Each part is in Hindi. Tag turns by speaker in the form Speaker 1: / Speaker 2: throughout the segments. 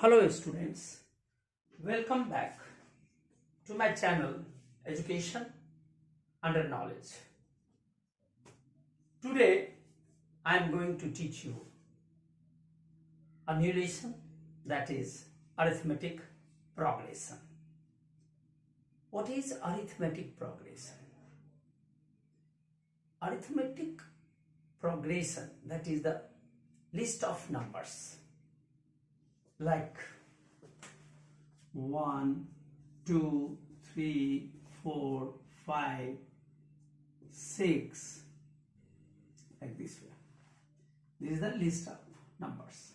Speaker 1: Hello students, welcome back to my channel Education Under Knowledge. Today I am going to teach you a new lesson, that is arithmetic progression. What is arithmetic progression? Arithmetic progression, that is the list of numbers like 1, 2, 3, 4, 5, 6, like this way. This is the list of numbers.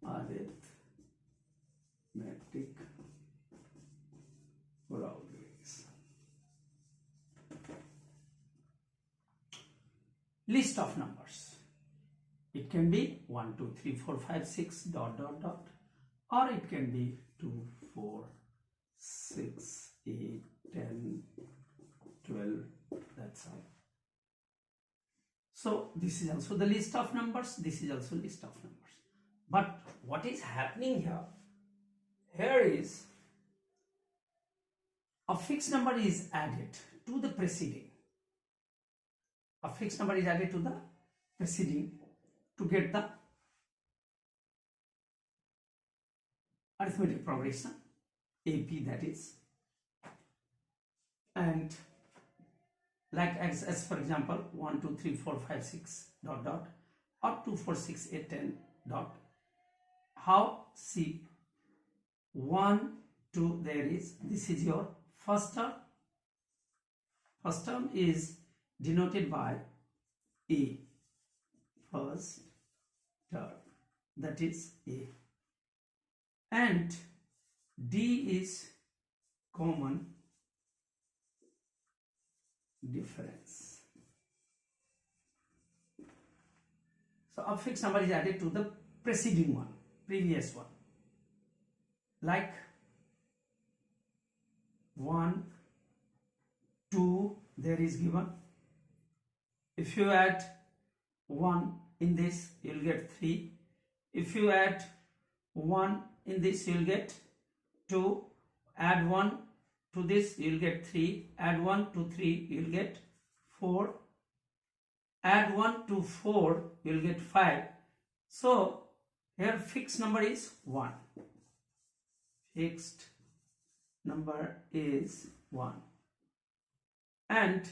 Speaker 1: Arithmetic progression. List of numbers. It can be 1, 2, 3, 4, 5, 6, dot, or it can be 2, 4, 6, 8, 10, 12, that's all. So this is also the list of numbers, this is also list of numbers. But what is happening here? Here is a fixed number is added to the preceding. A fixed number is added to the preceding to get the arithmetic progression, AP, that is. And like as for example 1, 2, 3, 4, 5, 6, dot, or 2, 4, 6, 8, 10, dot. How? See, 1, 2, there is, this is your first term. First term is denoted by A, first term, that is A, and D is common difference. So a fixed number is added to the preceding one, previous one, like 1, 2, there is given. If you add 1 in this, you will get 3. If you add 1 in this, you will get 2. Add 1 to this, you will get 3. Add 1 to 3, you will get 4. Add 1 to 4, you will get 5. So here fixed number is 1. Fixed number is 1. And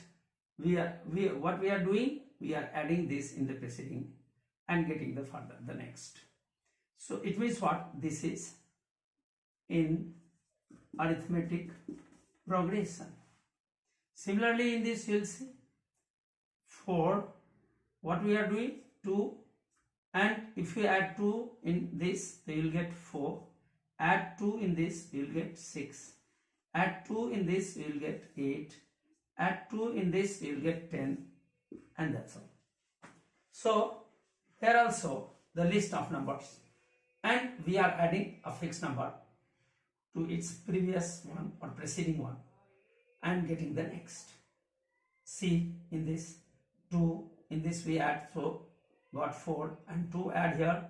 Speaker 1: what we are doing, we are adding this in the preceding and getting the next. So it means what? This is in arithmetic progression. Similarly in this you will see 4, what we are doing? 2, and if you add 2 in this, you will get 4. Add 2 in this, you will get 6. Add 2 in this, you will get 8. Add 2 in this, you will get 10, and that's all. So here also the list of numbers, and we are adding a fixed number to its previous one or preceding one and getting the next. See, in this 2, in this we add, so got 4, and 2 add here,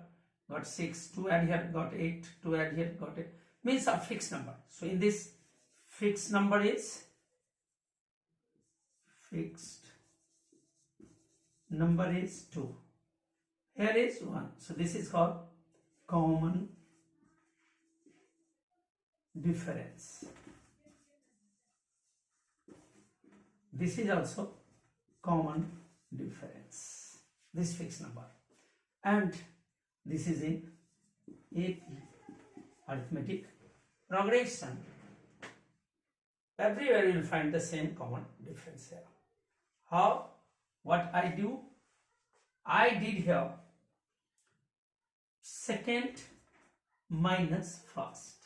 Speaker 1: got 6, 2 add here, got 8, 2 add here, got 8, means a fixed number. So in this fixed number is 2. Here is 1. So this is called common difference. This is also common difference, this fixed number. And this is in AP, arithmetic progression. Everywhere you will find the same common difference here. How? What I do? I did here second minus first.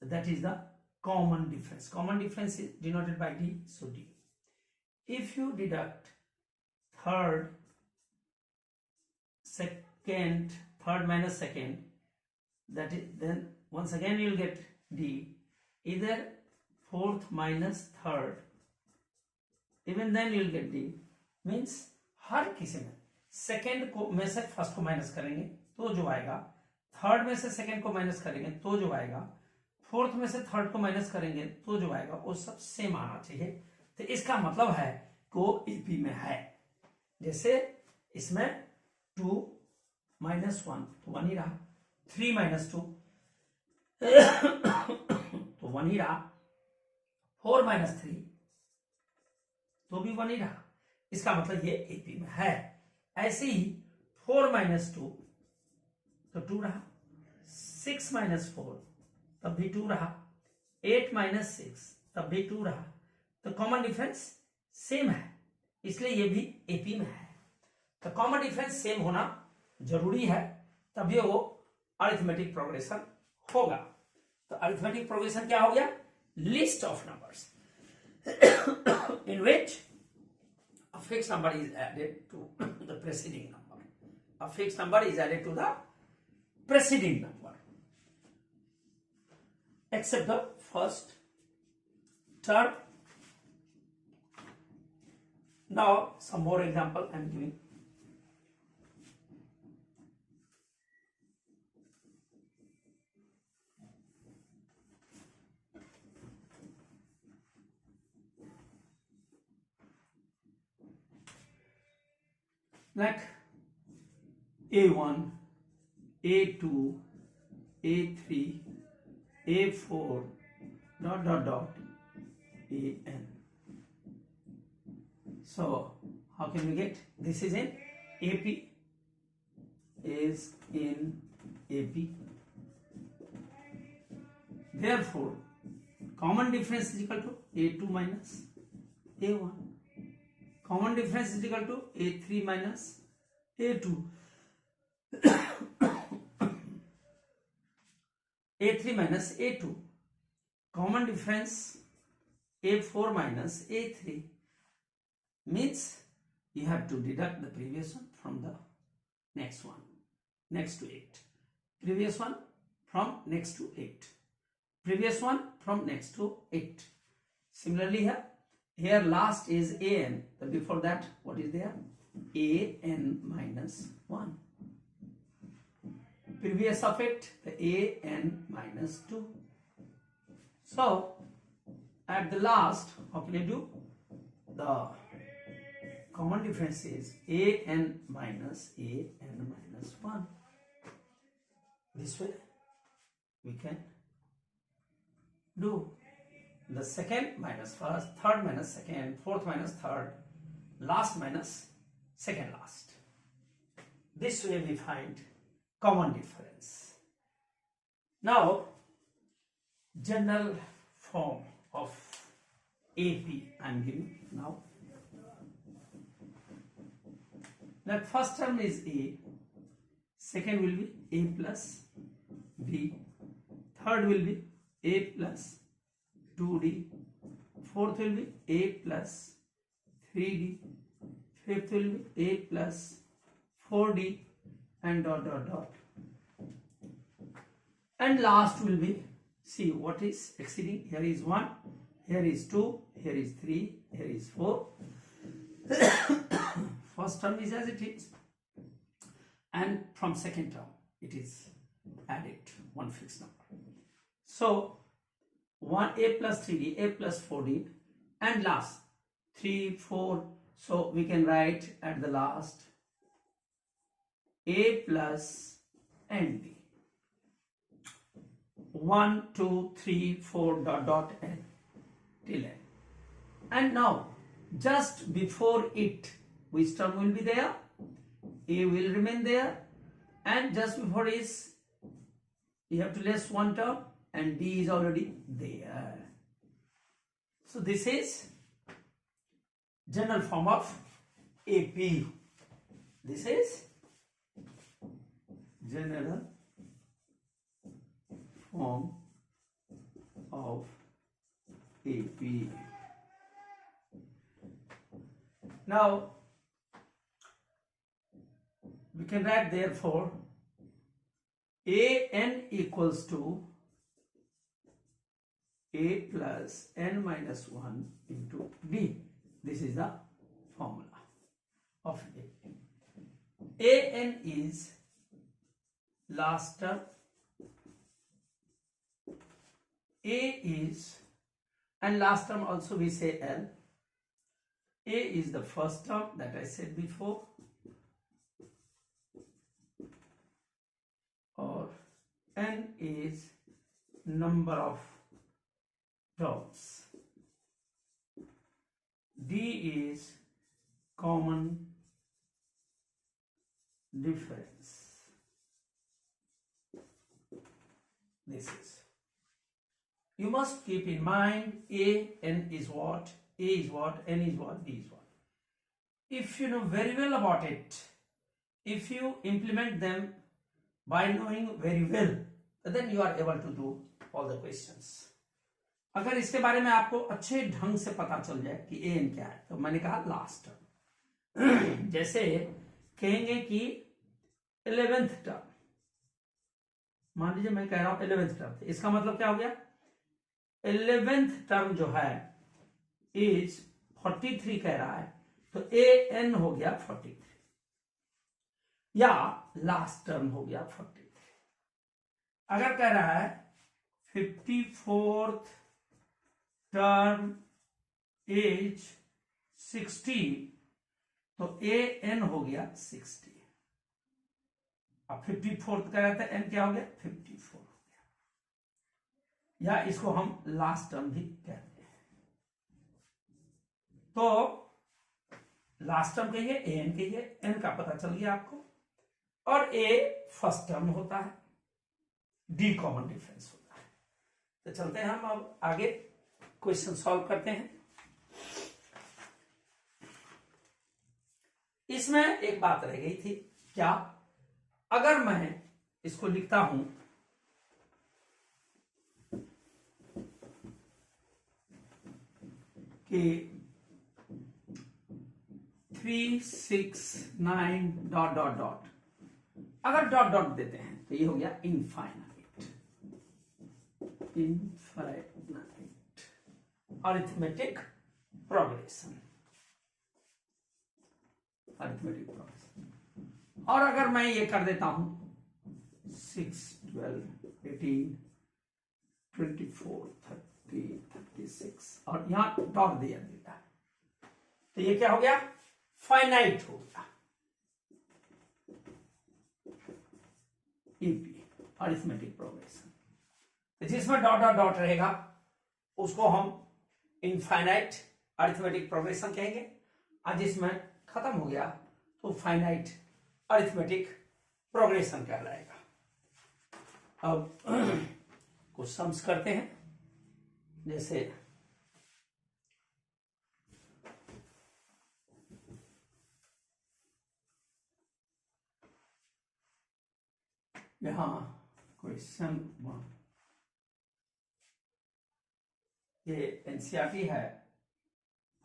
Speaker 1: That is the common difference. Common difference is denoted by D, so D. If you deduct third minus second, that is, then once again you will get D. Either fourth minus third, even then you will get D. Means हर किसी में सेकेंड को में से फर्स्ट को माइनस करेंगे तो जो आएगा थर्ड में से सेकंड को माइनस करेंगे तो जो आएगा, फोर्थ में से थर्ड को माइनस करेंगे तो जो आएगा वो सब सेम आना चाहिए। तो इसका मतलब है कि वो एपी में है। जैसे इसमें 2 माइनस 1 तो 1 ही रहा, 3 माइनस 2 तो 1 ही रहा, 4 माइनस 3 तो भी 1 ही रहा। इसका मतलब ये एपी में है। ऐसे ही 4 माइनस 2 तो 2 रहा, 6 माइनस 4 तब भी 2 रहा, 8 माइनस 6 तब भी 2 रहा। तो कॉमन डिफरेंस सेम है, इसलिए ये भी एपी में है। तो कॉमन डिफरेंस सेम होना जरूरी है, तभी वो अरिथमेटिक प्रोग्रेशन होगा। तो अरिथमेटिक प्रोग्रेशन क्या हो गया? List of numbers in which a fixed number is added to the preceding number. A fixed number is added to the preceding number, except the first, third. Now some more example I am giving. Like A1, A2, A3, A4, dot dot dot, AN. So how can we get? This is in AP, is in AP. Therefore, common difference is equal to A2 minus A1. Common difference is equal to A3 minus A2. A3 minus A2. Common difference A4 minus A3. Means you have to deduct the previous one from the next one, next to 8. Previous one from next to 8. Previous one from next to 8. Similarly here last is an. Before that, what is there? An minus 1. Previous of it, the an minus 2. So at the last, how can you do? The common difference is an minus 1. This way we can do. The second minus first, third minus second, fourth minus third, last minus second last. This way we find common difference. Now, general form of AP I am giving now. That first term is A, second will be A plus B, third will be A plus 2D, fourth will be A plus 3D, fifth will be A plus 4D, and dot dot dot. And last will be, see what is exceeding. Here is 1, here is 2, here is 3, here is 4. First term is as it is, and from second term it is added one fixed number. So 1A plus 3D, A plus 4D, and last 3, 4. So we can write at the last A plus NB. 1, 2, 3, 4 dot dot n till n. And now just before it, which term will be there? A will remain there, and just before is you have to less one term, and D is already there. So this is general form of AP. This is general form of AP. Now we can write therefore AN equals to A plus n minus 1 into B. This is the formula of AP. AN is last term. A is, and last term also we say L. A is the first term that I said before, or N is number of terms. D is common difference. This is. You must keep in mind A, N is what, A is what, N is what, D is what. If you know very well about it, if you implement them by knowing very well, then you are able to do all the questions. अगर इसके बारे में आपको अच्छे ढंग से पता चल जाए कि ए एन क्या है, तो मैंने कहा लास्ट टर्म. जैसे कहेंगे कि 11th टर्म, मान लीजिए मैं कह रहा हूं 11th टर्म, इसका मतलब क्या हो गया, 11th टर्म जो है इज 43 कह रहा है, तो ए एन हो गया 43, या लास्ट टर्म हो गया 43. अगर कह रहा है 54th टर्म एज 60, तो ए एन हो गया 60. अब 54th कह रहा था, एन क्या हो गया 54 हो गया, या इसको हम लास्ट टर्म भी कहते हैं. तो लास्ट टर्म कहिए, ए एन कहिए, एन का पता चल गया आपको, और ए फर्स्ट टर्म होता है, डी कॉमन डिफरेंस होता है. तो चलते हैं हम अब आगे क्वेश्चन सॉल्व करते हैं. इसमें एक बात रह गई थी, क्या, अगर मैं इसको लिखता हूं कि 369 डॉट डॉट डॉट, अगर डॉट डॉट देते हैं तो ये हो गया infinite. Infinite arithmetic progression, arithmetic progression. और अगर मैं ये कर देता हूं 6, 12, 18, 24, 30, 36, और यहां डॉट दिया देता है, तो ये क्या हो गया, फाइनाइट हो गया. EP arithmetic progression. तो जिसमें डॉट डॉट डॉट रहेगा उसको हम इनफाइनाइट अरिथमेटिक प्रोग्रेशन कहेंगे, और जिसमें खत्म हो गया तो फाइनाइट अरिथमेटिक प्रोग्रेशन कहलाएगा. अब कुछ सम्स करते हैं. जैसे यहां क्वेश्चन 1, ये एनसीईआरटी है,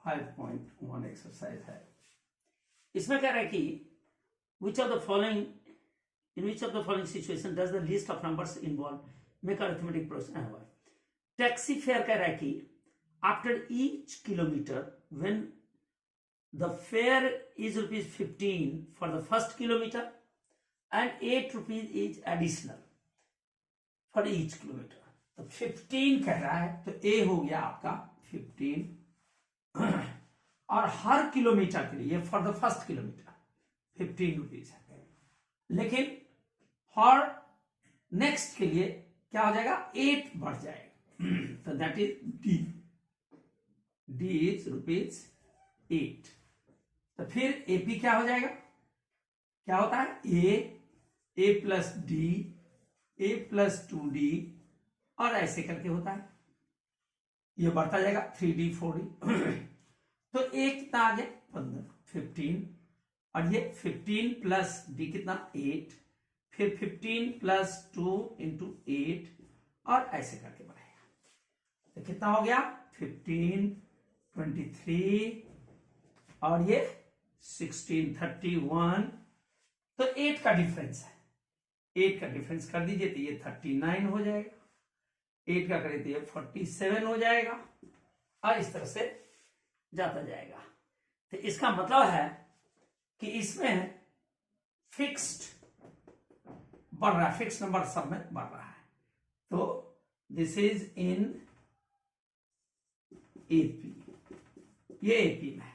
Speaker 1: 5.1 एक्सरसाइज है. इसमें कह रहा है कि which of the following, in which of the following situation does the list of numbers involved make arithmetic progression? Taxi fare कह रहा है कि after each kilometer when the fare is ₹15 for the first kilometer and ₹8 is additional for each kilometer. तो 15 कह रहा है, तो ए हो गया आपका 15, और हर किलोमीटर के लिए फॉर द फर्स्ट किलोमीटर ₹15 है. लेकिन फॉर नेक्स्ट के लिए क्या हो जाएगा, 8 बढ़ जाएगा, तो that is D. D is ₹8. तो फिर एपी क्या हो जाएगा, क्या होता है, ए प्लस डी, ए प्लस 2D, और ऐसे करके होता है. ये बढ़ता जाएगा 3D 4D. तो ए कितना आ गया 15, और ये 15 प्लस डी कितना 8, फिर 15 प्लस 2 इंटू 8, और ऐसे करके बढ़ेगा. तो कितना हो गया 15, 23, और ये 16, 31. तो 8 का डिफरेंस है, 8 का डिफरेंस कर दीजिए तो ये 39 हो जाएगा. 8 का करें तो ये 47 हो जाएगा, और इस तरह से जाता जाएगा. तो इसका मतलब है कि इसमें फिक्स्ड बढ़ रहा है, फिक्स नंबर सब में बढ़ रहा है। तो दिस इज इन एपी, ये एपी में है।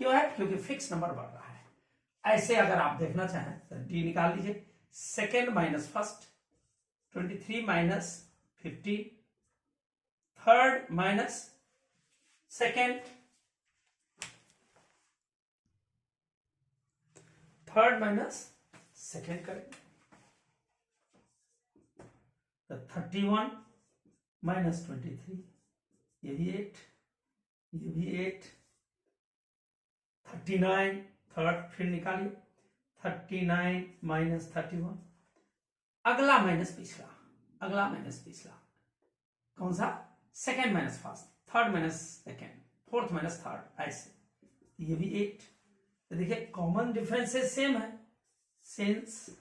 Speaker 1: क्यों है? क्योंकि फिक्स नंबर बढ़ रहा है। ऐसे अगर आप देखना चाहें तो डी निकाल लीजिए, second minus first 23 minus 50, third minus second, third minus second करेंगे तो 31 माइनस 23, ये भी 8, ये भी 8, 39, थर्ड फिर निकालिए 39 माइनस 31, अगला माइनस पिछला, अगला माइनस पिछला, कौन सा? Second minus first, third minus second, fourth minus third, ऐसे। ये भी 8। तो देखिए कॉमन डिफरेंसेस सेम है, since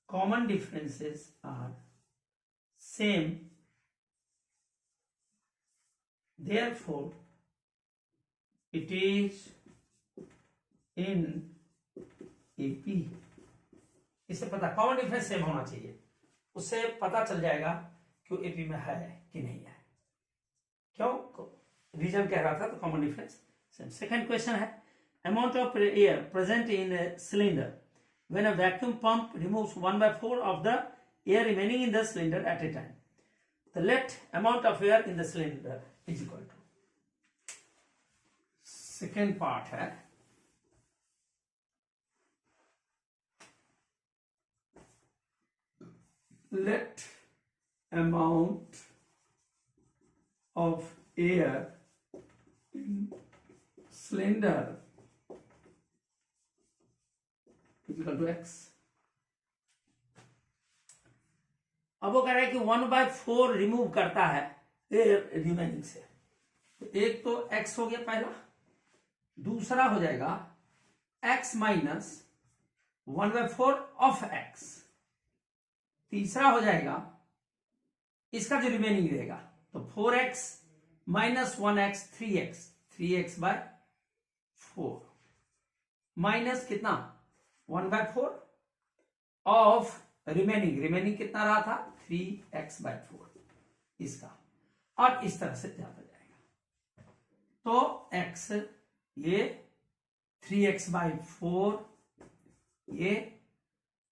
Speaker 1: common differences are same therefore it is in AP। इससे पता कॉमन डिफरेंस सेम होना चाहिए, उससे पता चल जाएगा कि एपी में है कि नहीं है। क्यों? रीजन कह रहा था तो common difference same. Second question है, amount of air present in cylinder when a vacuum pump removes 1/4 of the air remaining in the cylinder at a time, the let amount of air in the cylinder is equal to। Second part है, let amount of air in cylinder is equal to x। अब वो कह रहा है कि 1/4 रिमूव करता है एयर रिमेनिंग से। तो एक तो x हो गया पहला, दूसरा हो जाएगा x माइनस 1/4 ऑफ x, तीसरा हो जाएगा इसका जो रिमेनिंग रहेगा तो 4x minus 1x 3x, 3x/4 minus कितना 1/4 ऑफ रिमेनिंग, रिमेनिंग कितना रहा था 3x/4 इसका, और इस तरह से जाता जाएगा। तो x ये 3x/4, ये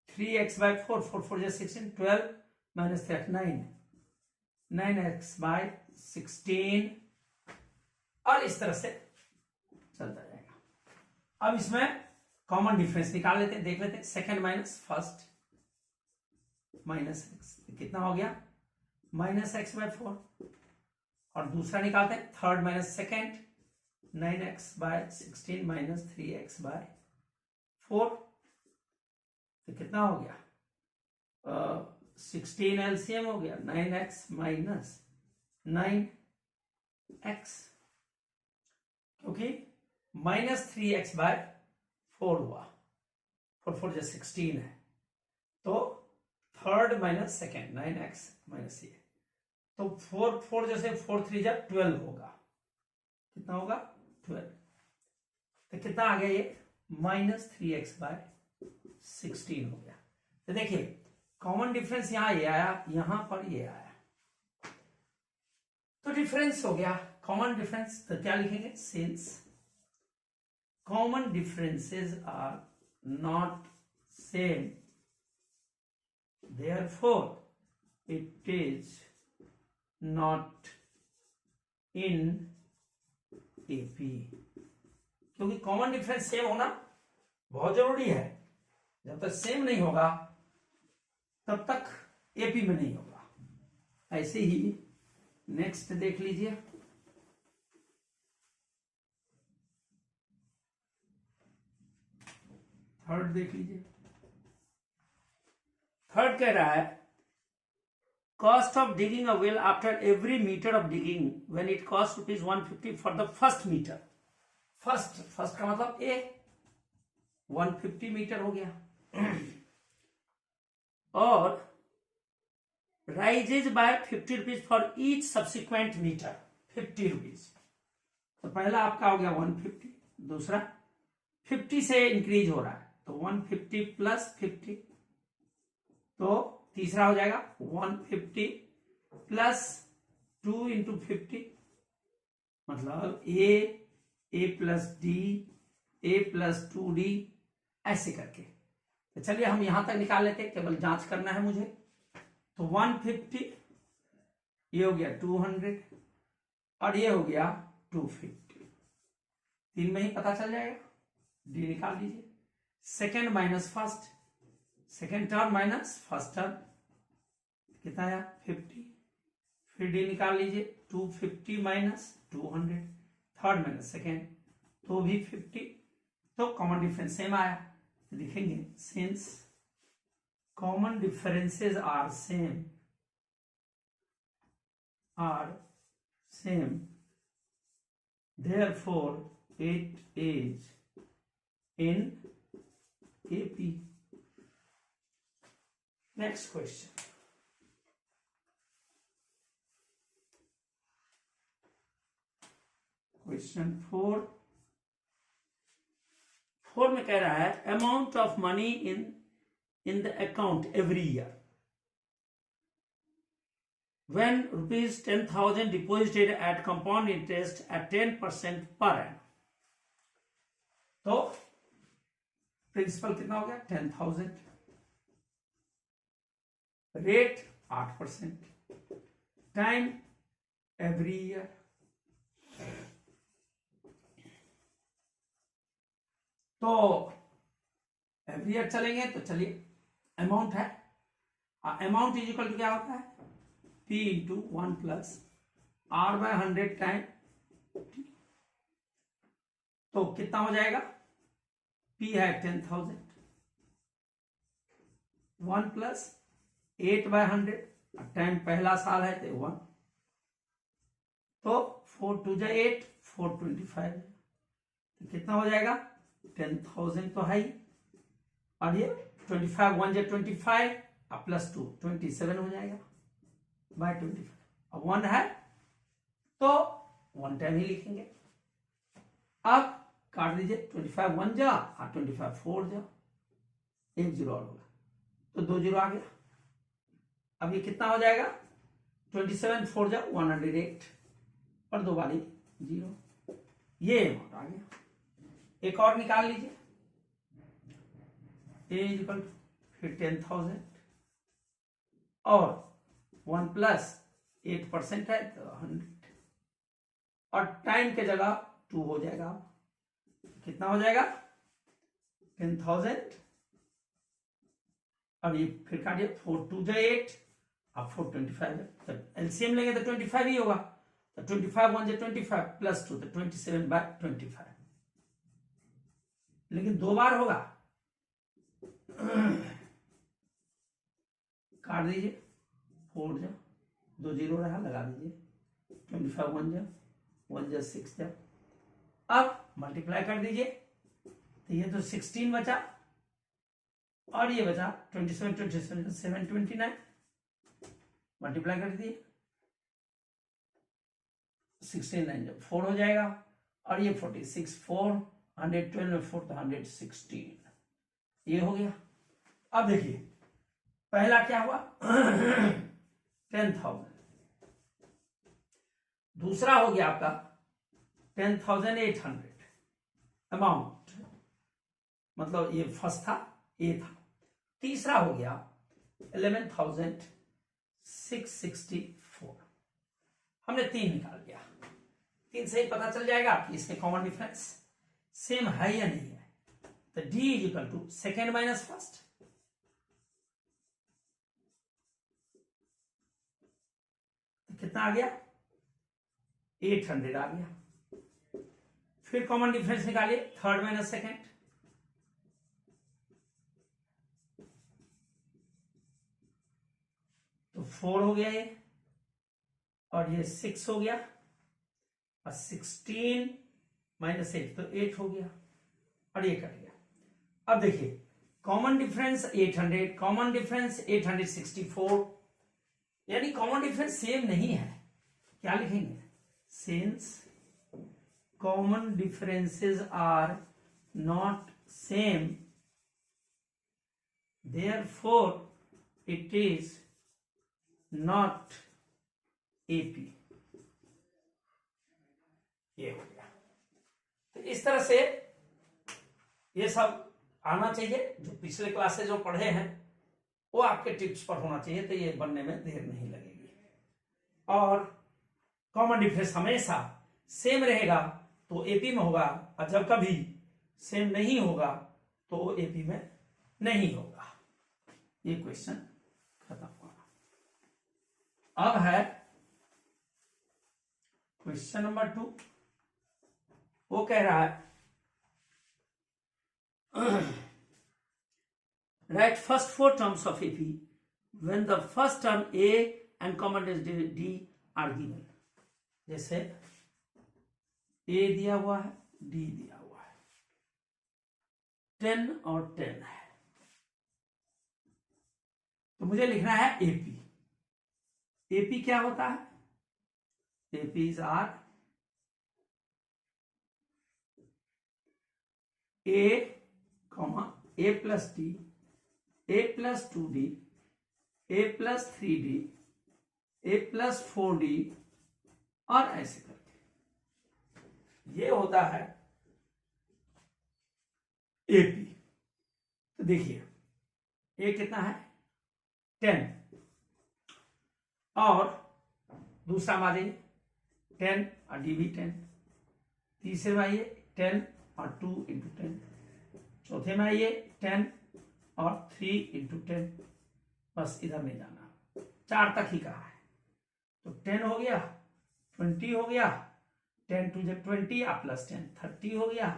Speaker 1: 3x/4, 4 4 16, 12 माइनस 9, 9x/16, और इस तरह से चलता जाएगा। अब इसमें कॉमन डिफरेंस निकाल लेते हैं, देख लेते हैं। Second minus first minus x, कितना हो गया -x/4, और दूसरा निकालते हैं third minus second 9x/16 minus 3x/4, तो कितना हो गया 16 एलसीएम हो गया 9x माइनस 9x, क्योंकि -3x/4 हुआ, 4 4 16 है, तो third minus second 9x minus ये, तो 4 4 जैसे 4 3 12 होगा, कितना होगा 12, तो कितना आ गया ये -3x/16 हो गया। तो देखिए कॉमन डिफरेंस यहां ये आया, यहां पर ये आया, तो डिफरेंस हो गया कॉमन डिफरेंस। तो क्या लिखेंगे, since common differences are not same therefore it is not in AP। क्योंकि कॉमन डिफरेंस सेम होना बहुत जरूरी है, जब तक सेम नहीं होगा तब तक एपी में नहीं होगा। ऐसे ही नेक्स्ट देख लीजिए, थर्ड देख लीजिए। थर्ड कह रहा है cost of digging a well after every metre of digging when it cost ₹150 for the first metre. First का मतलब ए, 150 मीटर हो गया, और rises by ₹50 for each subsequent metre, ₹50। तो पहला आपका हो गया 150, दूसरा 50 से इंक्रीज हो रहा है तो 150 प्लस 50 तो तीसरा हो जाएगा 150 प्लस 2 इंटू 50, मतलब ए प्लस डी, ए प्लस 2d, ऐसे करके। तो चलिए हम यहां तक निकाल लेते हैं, केवल जांच करना है मुझे। तो 150, ये हो गया 200 और ये हो गया 250, तीन में ही पता चल जाएगा। डी निकाल लीजिए, second minus first, second term minus first term, कितना आया 50। फिर डी निकाल लीजिए, 250 माइनस 200, थर्ड माइनस सेकेंड, तो भी 50। तो कॉमन डिफरेंस सेम आया, तो लिखेंगे since common differences are same, therefore it is in AP. Next question. Question 4 में कह रहा है amount of money in the account every year when rupees 10,000 deposited at compound interest at 10% per annum. तो प्रिंसिपल कितना हो गया 10,000, रेट 8%, टाइम एवरी ईयर। तो एवरी ईयर चलेंगे, तो चलिए अमाउंट है, अमाउंट इज इक्वल टू क्या होता है P into 1 plus R by 100 time T। तो कितना हो जाएगा, P है 10,000, 1 प्लस 8 बाय 100, टाइम पहला साल है तो 1, तो 4 2 जा 8, 4 25, तो कितना हो जाएगा 10,000 तो है ही, और ये 25 1 जा 25 और प्लस 2 27 हो जाएगा बाय 25। अब 1 है तो 1 टाइम ही लिखेंगे। अब काट दीजिए, 25 1 जा और 25 4 जा, एक जीरो और होगा, तो 2 जीरो आ गया। अब ये कितना हो जाएगा 27 4 जा 108 और 2 बारी 0, ये अमाउंट आ गया। एक और निकाल लीजिए, ए इक्वल फिर 10,000 और 1 प्लस 8% है तो 100, और टाइम के जगह 2 हो जाएगा, कितना हो जाएगा 10,000। अब ये फिर काटिए, 4 2 जा 8 अब 4 25 है, तो एलसीएम लेंगे तो 25 ही होगा, तो 25 1 जा 25 प्लस 2 तो 27 बाय 25, लेकिन 2 बार होगा। काट दीजिए, 4 जा 2 जीरो रहा, लगा दीजिए, 25 1 जा 6 जा, अब मल्टीप्लाई कर दीजिए, तो ये तो 16 बचा और ये बचा 27 27 729, मल्टीप्लाई कर दीजिए, 16 9 जब 4 हो जाएगा, और ये 46 4 112 में 4 तो 116, ये हो गया। अब देखिए पहला क्या हुआ 10,000, दूसरा हो गया आपका 10,800 अमाउंट, मतलब ये फर्स्ट था, ये था। तीसरा हो गया 11,664, हमने 3 निकाल लिया, 3 से ही पता चल जाएगा कि इसके कॉमन डिफरेंस सेम है या नहीं है। तो D is equal to second minus first, तो कितना आ गया 800 आ गया। फिर कॉमन डिफरेंस निकालिए, थर्ड माइनस सेकेंड, तो 4 हो गया ये, और ये 6 हो गया, और 16 माइनस 8 तो 8 हो गया, और ये कट गया। अब देखिए कॉमन डिफरेंस 800, कॉमन डिफरेंस 864, यानी कॉमन डिफरेंस सेम नहीं है। क्या लिखेंगे, since common differences are not same, therefore it is not AP. ये हो गया। तो इस तरह से ये सब आना चाहिए, जो पिछले क्लासेज जो पढ़े हैं वो आपके टिप्स पर होना चाहिए, तो ये बनने में देर नहीं लगेगी। और कॉमन डिफरेंस हमेशा सेम रहेगा तो एपी में होगा, और जब कभी सेम नहीं होगा तो एपी में नहीं होगा। ये क्वेश्चन खत्म हुआ। अब है क्वेश्चन नंबर 2। वो कह रहा है write first 4 terms of AP when the first term A and common D are given। जैसे A दिया हुआ है, D दिया हुआ है, 10 और 10 है, तो मुझे लिखना है AP। AP क्या होता है? APs are A plus D, A plus 2D, A plus 3D, A plus 4D, और ऐसे करके ये होता है एपी। तो देखिए ए कितना है? 10, और दूसरा में आ जाइए 10 और डी भी 10, तीसरे में आइए 10 और 2 इंटू 10, चौथे में आइए 10 और 3 इंटू 10, बस इधर नहीं जाना, 4 तक ही कहा है। तो 10 हो गया, 20 हो गया, 10 टू 20 और प्लस 10 30 हो गया,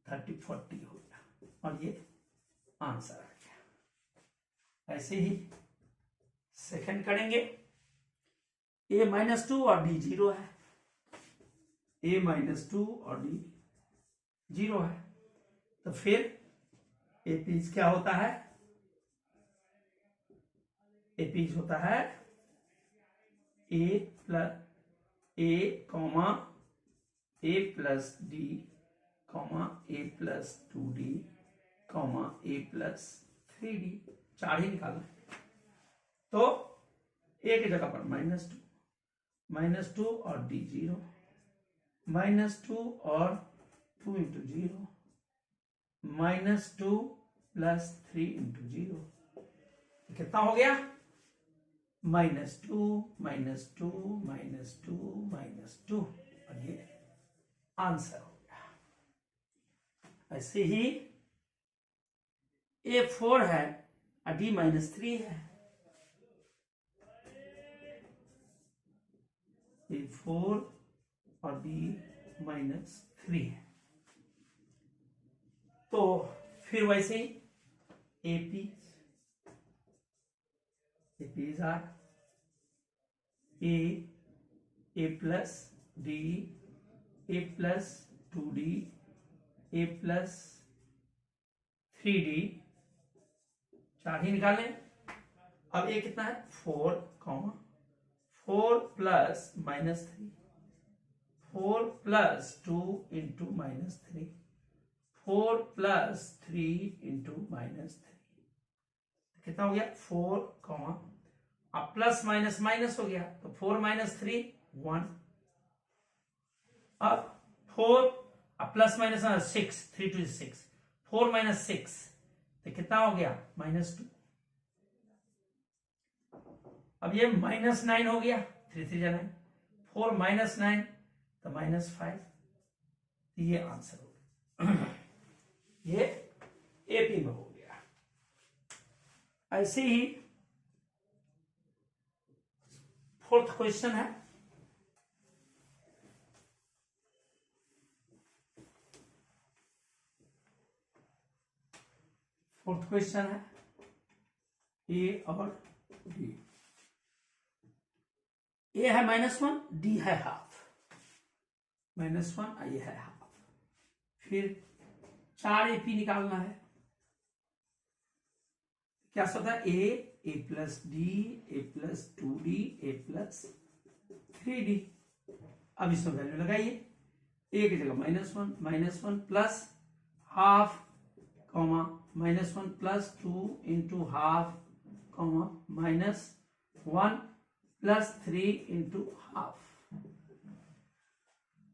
Speaker 1: 30 40 हो गया, और ये आंसर आ गया। ऐसे ही सेकंड करेंगे। A -2 और D 0 है, A -2 और D 0 है, तो फिर एपीज क्या होता है? एपीज होता है A plus D, A plus 2D, A plus 3D, 4 ही निकालना है। तो A की जगह पर -2 और D 0, -2 और 2 इंटू 0, -2 प्लस 3 इंटू 0, कितना हो गया? -2 -2 -2 -2, और ये आंसर हो गया। ऐसे ही A 4 है और D -3 है, A 4 और D -3 है, तो फिर वैसे ही APs are A plus D, A plus 2D, A plus 3D, 4 ही निकालें। अब ये कितना है? 4 plus -3, 4 plus 2 into -3, 4 plus 3 into -3, कितना हो गया? 4, अब प्लस माइनस माइनस हो गया, तो 4 - 3 1, अब 4 अब प्लस माइनस 6, 3 2 6, 4 - 6, तो कितना हो गया? -2। अब ये -9 हो गया, 3 3 9, 4 - 9 तो -5, ये आंसर हो गया। ये एपी में हो गया। ऐसे ही फोर्थ क्वेश्चन है, ए और डी। ए है -1, डी है हाफ, -1 और ये है हाफ, फिर 4 एपी निकालना है। क्या होता है? A plus D, A plus 2D, A plus 3D। अब इसमें वैल्यू लगाइए, A की जगह -1 plus half, -1 plus 2 into half, comma -1 plus 3 into half,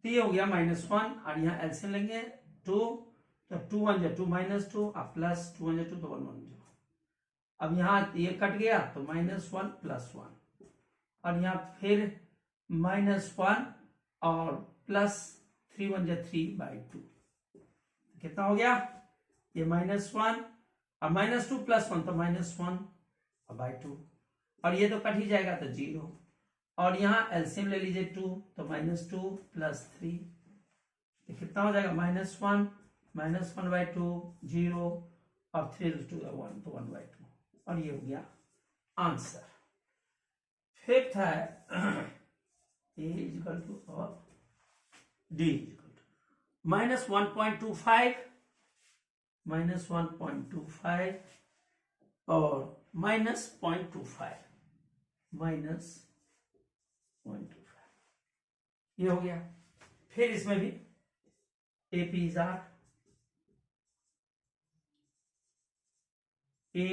Speaker 1: तो ये हो गया -1 और यहाँ एलसीएम लेंगे 2, तो 2 1 जा 2 -2 और प्लस 2 1 जा 2 तो 1 1 जा। अब यहाँ ये कट गया तो -1 प्लस 1 और यहाँ फिर -1 और प्लस 3 1 जा 3/2, कितना हो गया ये -1 और -2 प्लस 1 तो -1/2 और ये तो कट ही जाएगा तो 0 और यहाँ एलसीएम ले लीजिए 2 तो -2 प्लस 3 तो कितना हो जाएगा -1 -1/2 0 और 3 2 1 तो 1/2 और ये हो गया आंसर। फिफ्थ है A इक्वल टू और D इक्वल टू -1.25 -1.25 और -0.25 -0.25 ये हो गया। फिर इसमें भी A P's are A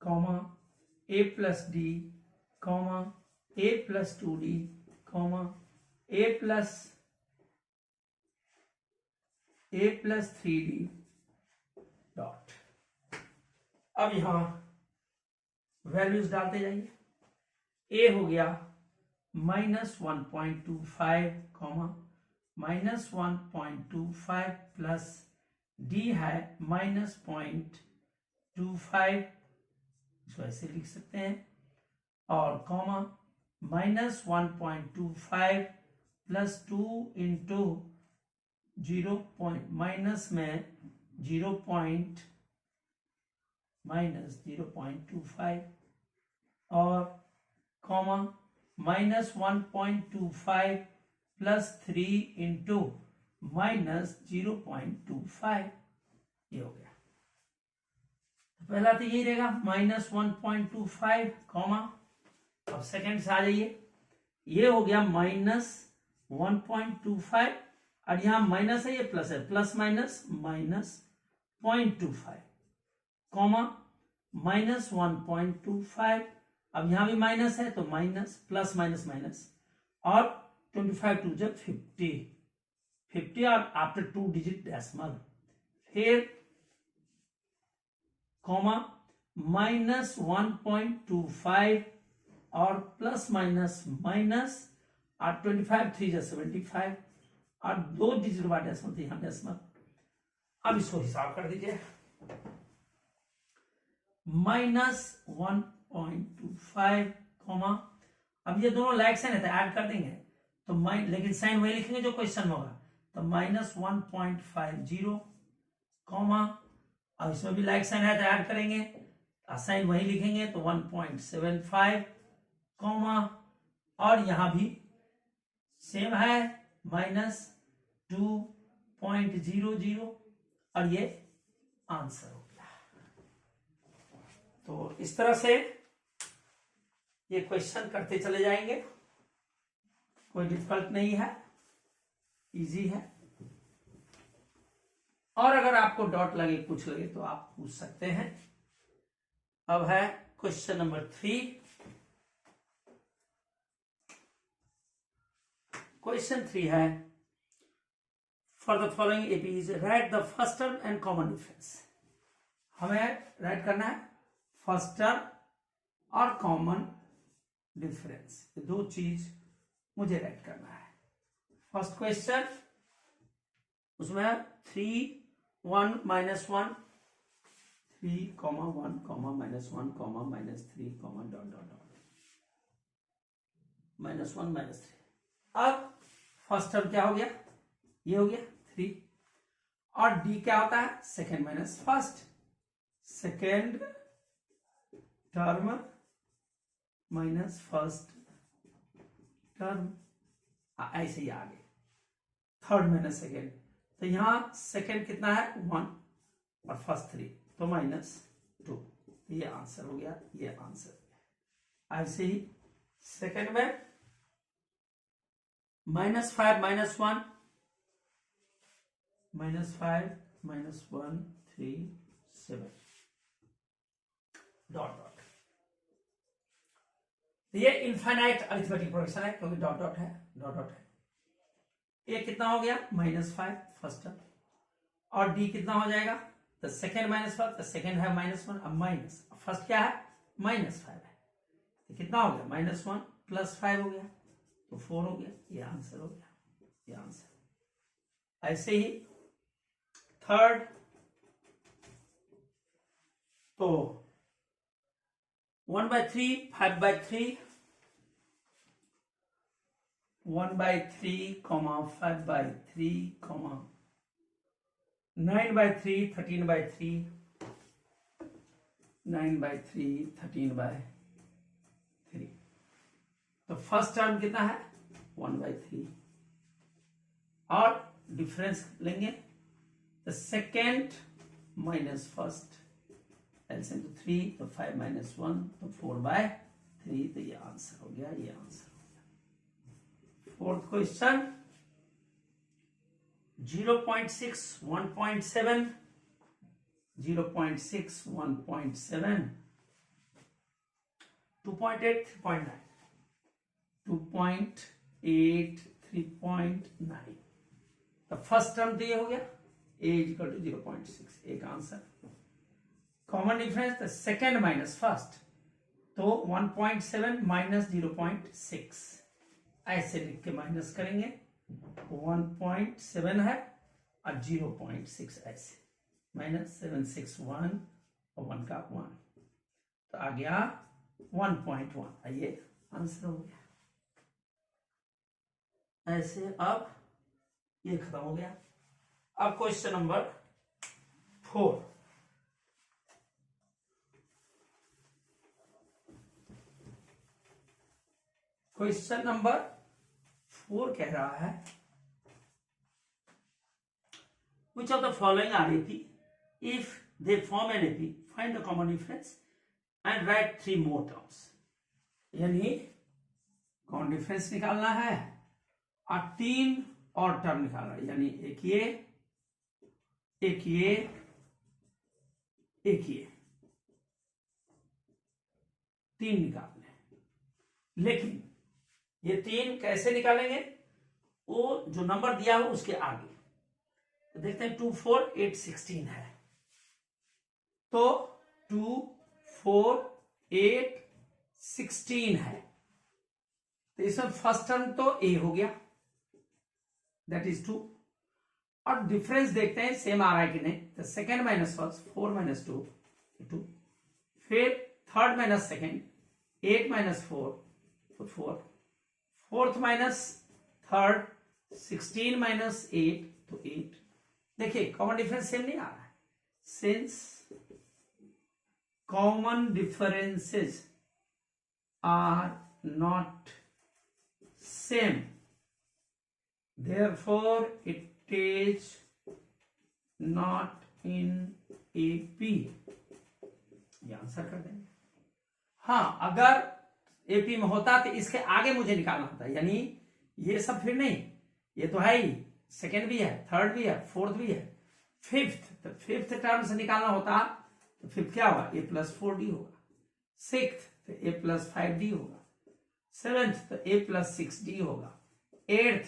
Speaker 1: comma A plus D comma A plus 2D comma A plus 3D dot. अब यहां वैल्यूज डालते जाइए। A हो गया -1.25 कॉमा -1.25 प्लस D है -0.25, इसको ऐसे लिख सकते हैं और कॉमा -1.25 प्लस 2 इंटू 0 माइनस में 0.25 और कॉमा -1.25 प्लस 3 इंटू -0.25 ये हो गया। पहला तो यही रहेगा -1.25 कॉमा, अब सेकंड से आ जाइए, ये हो गया -1.25 और यहां माइनस है ये प्लस है, प्लस माइनस -0.25 कॉमा -1.25, अब यहां भी माइनस है तो माइनस प्लस माइनस माइनस और 25 2 जब 50 और आफ्टर 2 डिजिट डेसिमल, फिर कॉमा -1.25 और प्लस माइनस माइनस और 25 3 जा 75 और 2 डिजिट बाद डेसिमल तो यहां डेसिमल। अब इसको हिसाब कर दीजिए, -1.25 कॉमा, अब ये दोनों लाइक साइन है तो ऐड कर देंगे तो लेकिन साइन वही लिखेंगे जो क्वेश्चन में होगा, तो -1.50 कॉमा, अब इसमें भी लाइक साइन है तो ऐड करेंगे, साइन वही लिखेंगे तो 1.75 कॉमा, और यहां भी सेम है -2.00 और ये आंसर हो गया। तो इस तरह से ये क्वेश्चन करते चले जाएंगे, कोई डिफिकल्ट नहीं है, इजी है। और अगर आपको डाउट लगे कुछ लगे तो आप पूछ सकते हैं। अब है क्वेश्चन नंबर 3। क्वेश्चन 3 है, for the following APs right the first term and common difference. हमें राइट करना है फर्स्ट टर्म और कॉमन डिफरेंस, ये दो चीज मुझे राइट करना है। फर्स्ट क्वेश्चन, उसमें 3 1 -1 3 1 -1 -3 डॉट डॉट डॉट -1 -3। अब फर्स्ट टर्म क्या हो गया, ये हो गया 3 और डी क्या होता है, second minus first, second term minus first term, ऐसे ही आगे थर्ड माइनस सेकेंड, तो यहां सेकेंड कितना है 1 और फर्स्ट 3 तो -2, ये आंसर हो गया, ये आंसर हो गया। ऐसे ही सेकेंड में -5 -1 -5 -1 3 7 डॉट डॉट, तो ये इनफाइनाइट अरिथमेटिक प्रोग्रेशन है क्योंकि डॉट डॉट है, डॉट डॉट है। ये कितना हो गया -5 फर्स्ट टर्म, और डी कितना हो जाएगा, द सेकेंड -1, द सेकेंड है -1, अब माइनस, फर्स्ट क्या है -5 है, तो कितना हो गया -1 + 5 हो गया, तो 4 हो गया। ये आंसर हो गया, ये आंसर। ऐसे ही थर्ड, तो 1/3, 5/3, 1/3, 5/3, 9/3, 13/3, 9/3, 13/3। तो फर्स्ट टर्म कितना है 1/3, और डिफरेंस लेंगे the second minus first, LCM तो 3, तो 5 - 1, तो 4/3, तो ये आंसर हो गया, ये आंसर हो गया। Fourth question 0.6, 1.7, 0.6, 1.7, 2.8, 3.9, 2.8, 3.9। तो फर्स्ट टर्म तो ये हो गया a = 0.6, एक answer. Common difference the second minus first, तो 1.7 - 0.6, ऐसे लिख के माइनस करेंगे, 1.7 है और 0.6 ऐसे, -761 और 1 का 1, तो आ गया 1.1, ये आंसर हो गया। ऐसे अब ये खत्म हो गया। अब क्वेश्चन नंबर 4, क्वेश्चन नंबर 4 कह रहा है which of the following are AP? If they form an AP, find the common difference and write 3 more terms। यानी कॉमन डिफरेंस निकालना है और 3 और टर्म निकालना है, यानी एक ये, एक ये, एक ये, 3 निकालने। लेकिन ये 3 कैसे निकालेंगे, वो जो नंबर दिया हो उसके आगे, तो देखते हैं 2, 4, 8, 16 है, तो 2, 4, 8, 16 है, तो इसमें फर्स्ट टर्म तो a हो गया, दैट इज 2, और डिफरेंस देखते हैं सेम आ रहा है कि नहीं, तो सेकेंड माइनस फर्स्ट, 4 - 2, 2, फिर थर्ड माइनस सेकेंड, 8 - 4, तो 4, फोर्थ माइनस थर्ड, 16 - 8, तो 8। देखिए कॉमन डिफरेंस सेम नहीं आ रहा है, since common differences are not same, therefore it is not in AP। ये आंसर कर देंगे। हाँ, अगर AP में होता तो इसके आगे मुझे निकालना होता, यानी ये सब फिर नहीं, ये तो है ही, सेकेंड भी है, थर्ड भी है, फोर्थ भी है, फिफ्थ, तो फिफ्थ टर्म से निकालना होता, तो फिफ्थ क्या होगा, a + 4d होगा, सिक्स्थ तो a + 5d होगा, सेवेंथ तो a + 6d होगा, एट्थ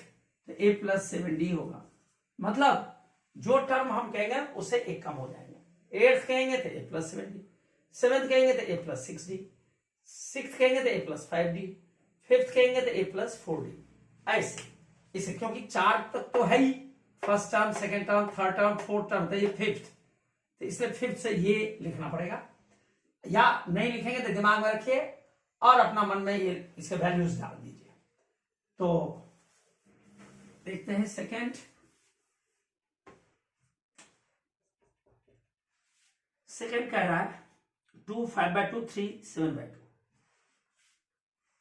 Speaker 1: तो a + 7d होगा। मतलब जो टर्म हम कहेंगे उससे एक कम हो जाएंगे। एट्थ कहेंगे तो a + 7d, सेवेंथ कहेंगे तो a + 6d, सिक्स्थ कहेंगे तो a + 5d, फिफ्थ कहेंगे तो a + 4d, ऐसे इसे, क्योंकि 4 तक तो है ही, first term, second term, third term, fourth term, तो ये फिफ्थ, तो इसलिए फिफ्थ से ये लिखना पड़ेगा, या नहीं लिखेंगे तो दिमाग में रखिए और अपना मन में ये इसके वैल्यूज डाल दीजिए। तो देखते हैं सेकेंड, सेकेंड कह रहा है 2, 5/2, 3, 7/2,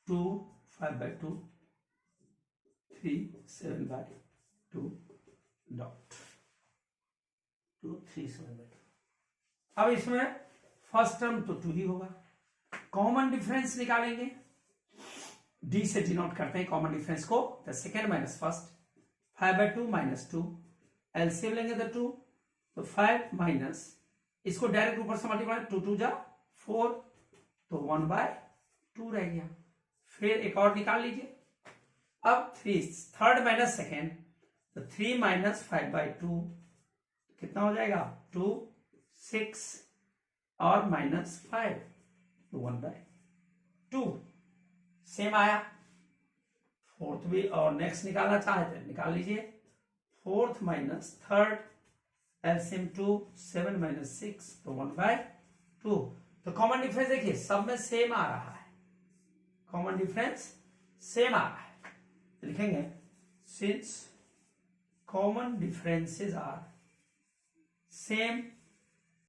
Speaker 1: 2, 5/2, 3, 7/2, डॉट 2, 3, 7/2। अब इसमें फर्स्ट टर्म तो 2 ही होगा, कॉमन डिफरेंस निकालेंगे, डी से डिनोट करते हैं कॉमन डिफरेंस को, the second minus first, 5/2 - 2, LCM लेंगे तो 2, तो 5 माइनस, इसको डायरेक्ट ऊपर से मल्टीप्लाई, 2 × 2 = 4, तो 1/2 रह गया, फिर एक और निकाल लीजिए। अब 3 थर्ड माइनस सेकेंड, तो 3 माइनस 5/2 कितना हो जाएगा 2, 6 और माइनस 5 तो 1/2 सेम आया। फोर्थ भी और नेक्स्ट निकालना चाहते हैं निकाल लीजिए। Fourth minus third, LCM 2, 7 minus 6 तो 1/2। तो कॉमन डिफरेंस देखिए सब में सेम आ रहा है, कॉमन डिफरेंस सेम आ रहा है। लिखेंगे since common differences are same